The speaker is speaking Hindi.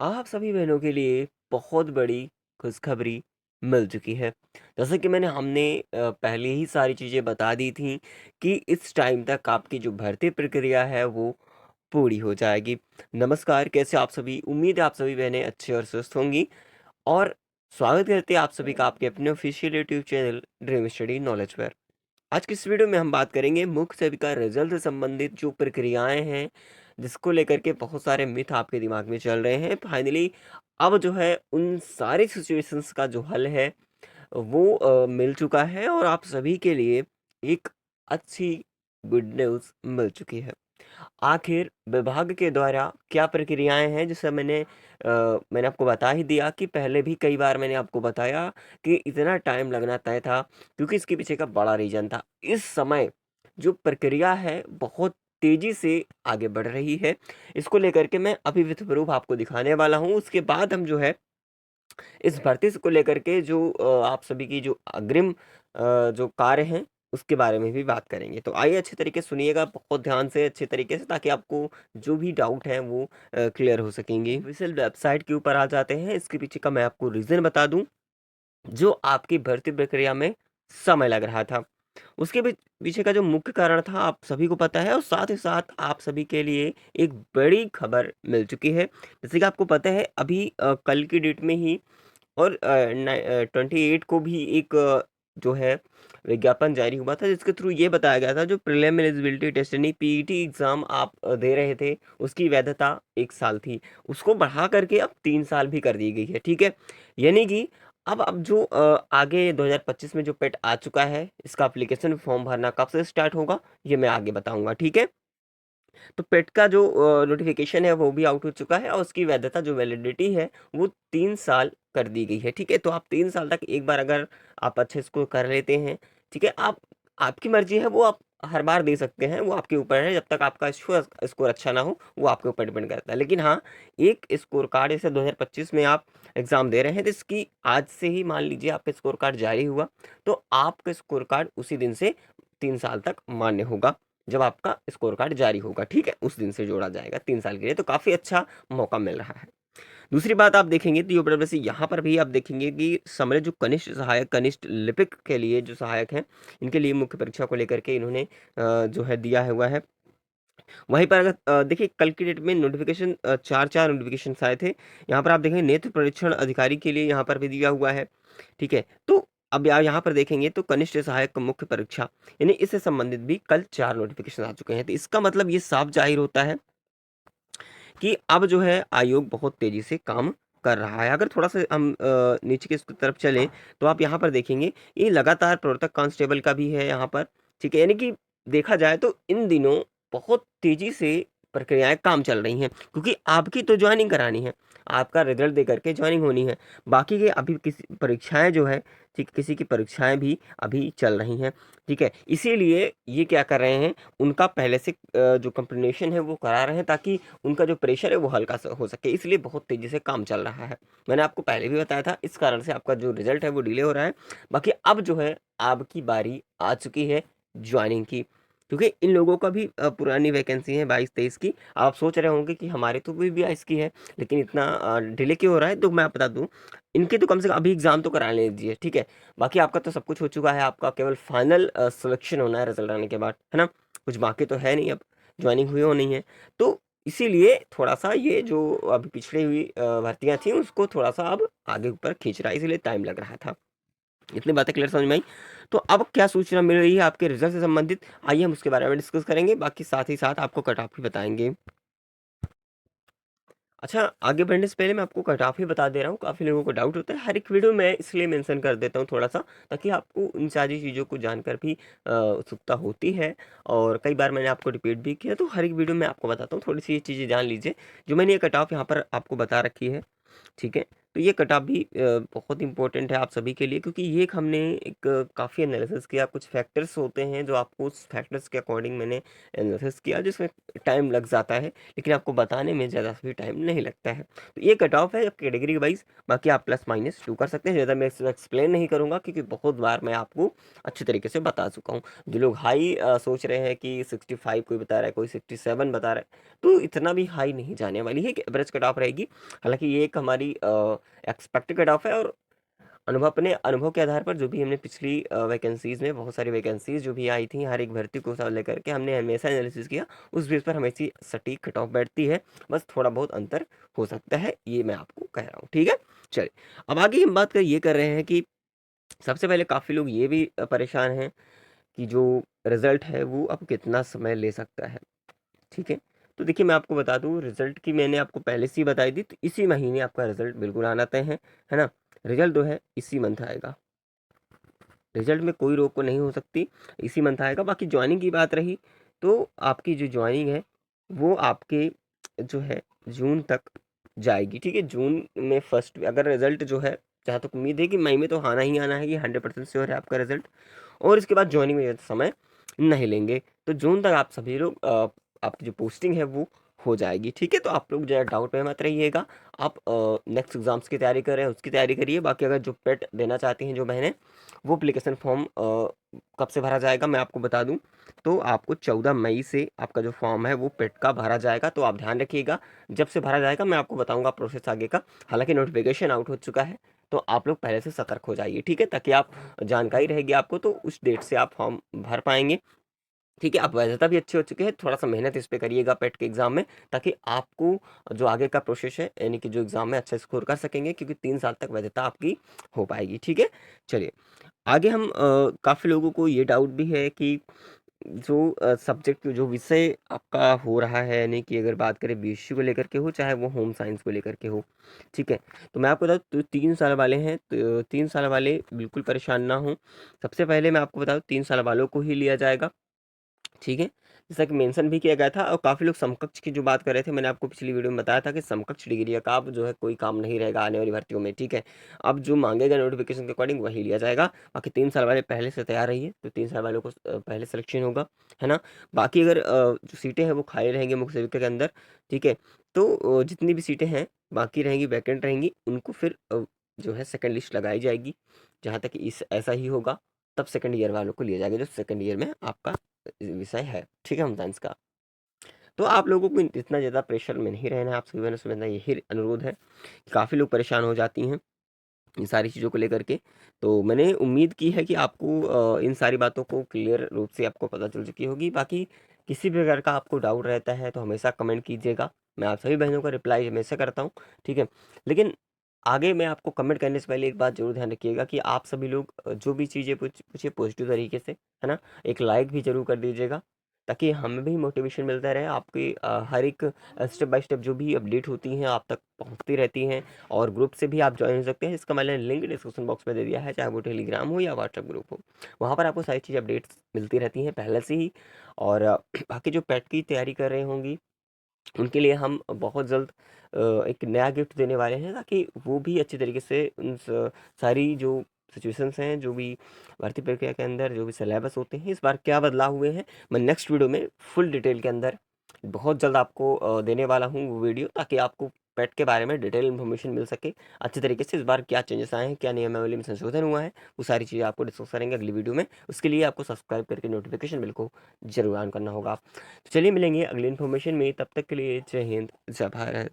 आप सभी बहनों के लिए बहुत बड़ी खुशखबरी मिल चुकी है। जैसा कि हमने पहले ही सारी चीज़ें बता दी थी कि इस टाइम तक आपकी जो भर्ती प्रक्रिया है वो पूरी हो जाएगी। नमस्कार, कैसे आप सभी? उम्मीद है आप सभी बहनें अच्छी और स्वस्थ होंगी और स्वागत करते हैं आप सभी का आपके अपने official YouTube channel dream study knowledge पर। आज की इस वीडियो में हम बात करेंगे मुख्य सेविका रिजल्ट से संबंधित जो प्रक्रियाएं हैं, जिसको लेकर के बहुत सारे मिथ आपके दिमाग में चल रहे हैं। फाइनली अब जो है उन सारी सिचुएशंस का जो हल है वो मिल चुका है और आप सभी के लिए एक अच्छी गुड न्यूज़ मिल चुकी है। आखिर विभाग के द्वारा क्या प्रक्रियाएँ हैं, जैसे मैंने आपको बता ही दिया कि पहले भी कई बार मैंने आपको बताया कि इतना टाइम लगना तय था, क्योंकि इसके पीछे का बड़ा रीज़न था। इस समय जो प्रक्रिया है बहुत तेज़ी से आगे बढ़ रही है। इसको लेकर के मैं अभी विथ प्रूफ आपको दिखाने वाला हूँ। उसके बाद हम जो है इस भर्ती को लेकर के जो आप सभी की जो अग्रिम जो कार्य हैं, उसके बारे में भी बात करेंगे। तो आइए अच्छे तरीके से सुनिएगा, बहुत ध्यान से, अच्छे तरीके से, ताकि आपको जो भी डाउट हैं वो क्लियर हो सकेंगे। ऑफ़िशियल वेबसाइट के ऊपर आ जाते हैं, इसके पीछे का मैं आपको रीज़न बता दूँ, जो आपकी भर्ती प्रक्रिया में समय लग रहा था। उसके पीछे का जो मुख्य कारण था आप सभी को पता है, और साथ ही साथ आप सभी के लिए एक बड़ी खबर मिल चुकी है। जैसे कि आपको पता है अभी कल की डेट में ही और 28 को भी एक जो है विज्ञापन जारी हुआ था, जिसके थ्रू ये बताया गया था जो प्रीलिम एलिजिबिलिटी टेस्ट यानी पीईटी एग्ज़ाम आप दे रहे थे, उसकी वैधता 1 साल थी। उसको बढ़ा करके अब 3 साल भी कर दी गई है, ठीक है? यानी कि अब जो आगे 2025 में जो पेट आ चुका है, इसका एप्लीकेशन फॉर्म भरना कब से स्टार्ट होगा, ये मैं आगे बताऊँगा, ठीक है? तो पेट का जो नोटिफ़िकेशन है वो भी आउट हो चुका है और उसकी वैधता जो वैलिडिटी है वो 3 साल कर दी गई है, ठीक है? तो आप 3 साल तक एक बार अगर आप अच्छे स्कोर कर लेते हैं, ठीक है? आपकी मर्ज़ी है, वो आप हर बार दे सकते हैं, वो आपके ऊपर है, जब तक आपका स्कोर अच्छा ना हो, वो आपके ऊपर डिपेंड करता है। लेकिन हाँ, एक स्कोर कार्ड जैसे 2025 में आप एग्ज़ाम दे रहे हैं, तो इसकी आज से ही मान लीजिए आपका स्कोर कार्ड जारी हुआ, तो आपका स्कोर कार्ड उसी दिन से 3 साल तक मान्य होगा। जब आपका स्कोर कार्ड जारी होगा, ठीक है? उस दिन से जोड़ा जाएगा 3 साल के लिए, तो काफ़ी अच्छा मौका मिल रहा है। दूसरी बात आप देखेंगे तो यूपीडब्ल्यूएससी यहाँ पर भी आप देखेंगे कि समझ जो कनिष्ठ सहायक, कनिष्ठ लिपिक के लिए जो सहायक हैं, इनके लिए मुख्य परीक्षा को लेकर के इन्होंने जो है दिया हुआ है। वहीं पर अगर देखिए कल की डेट में नोटिफ़िकेशन 4-4 नोटिफ़िकेशंस आए थे। यहाँ पर आप देखेंगे नेत्र परीक्षण अधिकारी के लिए यहाँ पर भी दिया हुआ है, ठीक है? तो अब यहाँ पर देखेंगे तो कनिष्ठ सहायक मुख्य परीक्षा यानी इससे संबंधित भी कल 4 नोटिफ़िकेशन आ चुके हैं। तो इसका मतलब ये साफ ज़ाहिर होता है कि अब जो है आयोग बहुत तेज़ी से काम कर रहा है। अगर थोड़ा-सा हम नीचे की इसकी तरफ चलें, तो आप यहाँ पर देखेंगे ये लगातार प्रवर्तक कांस्टेबल का भी है यहाँ पर, ठीक है? यानी कि देखा जाए तो इन दिनों बहुत तेज़ी से प्रक्रियाएँ काम चल रही हैं, क्योंकि आपकी तो जॉइनिंग करानी है, आपका रिज़ल्ट दे कर के जॉइनिंग होनी है। बाकी के अभी किसी परीक्षाएँ जो है, ठीक, किसी की परीक्षाएँ भी अभी चल रही हैं, ठीक है? इसीलिए ये क्या कर रहे हैं, उनका पहले से जो कंप्लीशन है वो करा रहे हैं, ताकि उनका जो प्रेशर है वो हल्का सा हो सके, इसलिए बहुत तेज़ी से काम चल रहा है। मैंने आपको पहले भी बताया था, इस कारण से आपका जो रिज़ल्ट है वो डिले हो रहा है। बाकी अब जो है आपकी बारी आ चुकी है जॉइनिंग की, क्योंकि इन लोगों का भी पुरानी वैकेंसी है 22-23 की। आप सोच रहे होंगे कि हमारे तो भी 22 की है, लेकिन इतना डिले क्यों हो रहा है? तो मैं बता दूँ, इनके तो कम से कम अभी एग्ज़ाम तो करा लीजिए, ठीक है? बाकी आपका तो सब कुछ हो चुका है, आपका केवल फाइनल सिलेक्शन होना है रिज़ल्ट आने के बाद, है ना? कुछ बाकी तो है नहीं अब, जॉइनिंग हुई होनी है। तो इसीलिए थोड़ा-सा ये जो अभी पिछड़ी हुई भर्तियाँ थी उसको थोड़ा-सा अब आगे ऊपर खींच रहा है, इसीलिए टाइम लग रहा था। इतनी बातें क्लियर समझ में आई? तो अब क्या सूचना मिल रही है आपके रिज़ल्ट से संबंधित? आइए हम उसके बारे में डिस्कस करेंगे, बाकी साथ ही साथ आपको कट ऑफ भी बताएँगे। अच्छा, आगे बढ़ने से पहले मैं आपको कट ऑफ ही बता दे रहा हूँ, काफ़ी लोगों को डाउट होता है। हर एक वीडियो में इसलिए मेंशन कर देता हूँ थोड़ा-सा, ताकि आपको इन सारी चीज़ों को जानकर भी उत्सुकता होती है, और कई बार मैंने आपको रिपीट भी किया, तो हर एक वीडियो में आपको बताता हूँ, थोड़ी-सी ये चीज़ें जान लीजिए। जो मैंने ये कट ऑफ यहाँ पर आपको बता रखी है, ठीक है? तो ये कट ऑफ भी बहुत इंपॉर्टेंट है आप सभी के लिए, क्योंकि ये एक हमने एक काफ़ी एनालिसिस किया, कुछ फैक्टर्स होते हैं जो आपको उस फैक्टर्स के अकॉर्डिंग मैंने एनालिसिस किया, जिसमें टाइम लग जाता है लेकिन आपको बताने में ज़्यादा भी टाइम नहीं लगता है। तो ये कट ऑफ है कैटेगरी वाइज, बाकी आप +-2 कर सकते हैं। ज़्यादा मैं इसमें एक्सप्लेन नहीं करूँगा क्योंकि बहुत बार मैं आपको अच्छे तरीके से बता चुका हूँ। जो लोग हाई सोच रहे हैं कि 65 कोई बता रहा है, कोई 67 बता रहा है, तो इतना भी हाई नहीं जाने वाली है कि एवरेज कट ऑफ रहेगी। हालाँकि ये एक हमारी एक्सपेक्टेड कट ऑफ है, और अपने अनुभव के आधार पर जो भी हमने पिछली वैकेंसीज़ में बहुत सारी वैकेंसीज़ जो भी आई थी, हर एक भर्ती को साथ लेकर के हमने हमेशा एनालिसिस किया, उस बेस पर हमेशा सटीक कट ऑफ बैठती है। बस थोड़ा बहुत अंतर हो सकता है, ये मैं आपको कह रहा हूँ, ठीक है? चलिए, अब आगे हम बात ये कर रहे हैं कि सबसे पहले काफ़ी लोग ये भी परेशान हैं कि जो रिज़ल्ट है वो अब कितना समय ले सकता है, ठीक है? तो देखिए, मैं आपको बता दूँ, रिज़ल्ट की मैंने आपको पहले से ही बताई थी, तो इसी महीने आपका रिज़ल्ट बिल्कुल आना तय है ना? रिज़ल्ट जो है इसी मंथ आएगा। रिज़ल्ट में कोई रोक नहीं हो सकती, इसी मंथ आएगा। बाकी जॉइनिंग की बात रही, तो आपकी जो जॉइनिंग है वो आपके जो है जून तक जाएगी, ठीक है? जून में फर्स्ट, अगर रिज़ल्ट जो है, जहाँ तक उम्मीद है कि मई में तो आना ही आना है, ये 100% श्योर है आपका रिज़ल्ट, और इसके बाद जॉइनिंग में ज़्यादा समय नहीं लेंगे। तो जून तक आप सभी लोग आपकी जो पोस्टिंग है वो हो जाएगी, ठीक है? तो आप लोग ज़्यादा डाउट में मत रहिएगा। आप नेक्स्ट एग्ज़ाम्स की तैयारी कर रहे हैं, उसकी तैयारी करिए। बाकी अगर जो पेट देना चाहती हैं जो बहनें, वो एप्लीकेशन फॉर्म कब से भरा जाएगा मैं आपको बता दूं। तो आपको 14 मई से आपका जो फॉर्म है वो पेट का भरा जाएगा, तो आप ध्यान रखिएगा। जब से भरा जाएगा मैं आपको बताऊंगा प्रोसेस आगे का। हालांकि नोटिफिकेशन आउट हो चुका है, तो आप लोग पहले से सतर्क हो जाइए, ठीक है? ताकि आप जानकारी रहेगी आपको, तो उस डेट से आप फॉर्म भर पाएंगे, ठीक है? आप वैधता भी अच्छे हो चुके हैं, थोड़ा सा मेहनत इस पे करिएगा पेट के एग्जाम में, ताकि आपको जो आगे का प्रोसेस है, यानी कि जो एग्जाम में अच्छा स्कोर कर सकेंगे, क्योंकि 3 साल तक वैधता आपकी हो पाएगी, ठीक है? चलिए, आगे हम काफ़ी लोगों को ये डाउट भी है कि जो सब्जेक्ट जो विषय आपका हो रहा है, यानी कि अगर बात करें बीएससी को लेकर के हो, चाहे वो होम साइंस को लेकर के हो, ठीक है? तो मैं आपको बता दूं, तो 3 साल वाले हैं, तो 3 साल वाले बिल्कुल परेशान ना हो। सबसे पहले मैं आपको बता दूं, 3 साल वालों को ही लिया जाएगा, ठीक है? जैसा कि मेंशन भी किया गया था, और काफ़ी लोग समकक्ष की जो बात कर रहे थे, मैंने आपको पिछली वीडियो में बताया था कि समकक्ष डिग्री का अब जो है कोई काम नहीं रहेगा आने वाली भर्तियों में, ठीक है? अब जो मांगेगा नोटिफिकेशन के अकॉर्डिंग वही लिया जाएगा। बाकी 3 साल वाले पहले से तैयार रहिए, तो 3 साल वालों को पहले सिलेक्शन होगा, है ना? बाकी अगर जो सीटें हैं वो खाली रहेंगी मुख्य सेविका के अंदर, ठीक है? तो जितनी भी सीटें हैं बाकी रहेंगी, वैकेंट रहेंगी, उनको फिर जो है सेकंड लिस्ट लगाई जाएगी। जहाँ तक इस ऐसा ही होगा, तब सेकंड ईयर वालों को लिया जाएगा, जो सेकंड ईयर में आपका विषय है, ठीक है, होम साइंस का। तो आप लोगों को इतना ज़्यादा प्रेशर में नहीं रहना है, आप सभी बहनों से मेरा यही अनुरोध है। काफ़ी लोग परेशान हो जाती हैं इन सारी चीज़ों को लेकर के। तो मैंने उम्मीद की है कि आपको इन सारी बातों को क्लियर रूप से आपको पता चल चुकी होगी। बाकी किसी भी प्रकार का आपको डाउट रहता है तो हमेशा कमेंट कीजिएगा, मैं आप सभी बहनों का रिप्लाई हमेशा करता हूँ, ठीक है? लेकिन आगे मैं आपको कमेंट करने से पहले एक बात ज़रूर ध्यान रखिएगा कि आप सभी लोग जो भी चीज़ें पूछिए पॉजिटिव तरीके से, है ना? एक लाइक भी ज़रूर कर दीजिएगा, ताकि हमें भी मोटिवेशन मिलता रहे। आपकी हर एक स्टेप बाय स्टेप जो भी अपडेट होती हैं आप तक पहुँचती रहती हैं, और ग्रुप से भी आप ज्वाइन हो सकते हैं, इसका मैंने लिंक डिस्क्रिप्शन बॉक्स में दे दिया है, चाहे वो टेलीग्राम हो या व्हाट्सएप ग्रुप हो। वहाँ पर आपको सारी चीज़ अपडेट्स मिलती रहती हैं पहले से ही। और बाकी जो पेट की तैयारी कर रहे होंगी, उनके लिए हम बहुत जल्द एक नया गिफ्ट देने वाले हैं, ताकि वो भी अच्छी तरीके से उन सारी जो सिचुएशंस हैं, जो भी भर्ती प्रक्रिया के अंदर जो भी सिलेबस होते हैं, इस बार क्या बदलाव हुए हैं, मैं नेक्स्ट वीडियो में फुल डिटेल के अंदर बहुत जल्द आपको देने वाला हूँ वो वीडियो, ताकि आपको पेट के बारे में डिटेल इन्फॉर्मेशन मिल सके अच्छी तरीके से। इस बार क्या चेंजेस आए हैं, क्या नियमावली में संशोधन हुआ है, वो सारी चीज़ें आपको डिस्कस करेंगे अगली वीडियो में। उसके लिए आपको सब्सक्राइब करके नोटिफिकेशन बिल को जरूर ऑन करना होगा। तो चलिए मिलेंगे अगली इन्फॉर्मेशन में, तब तक के लिए जय हिंद, जय भारत।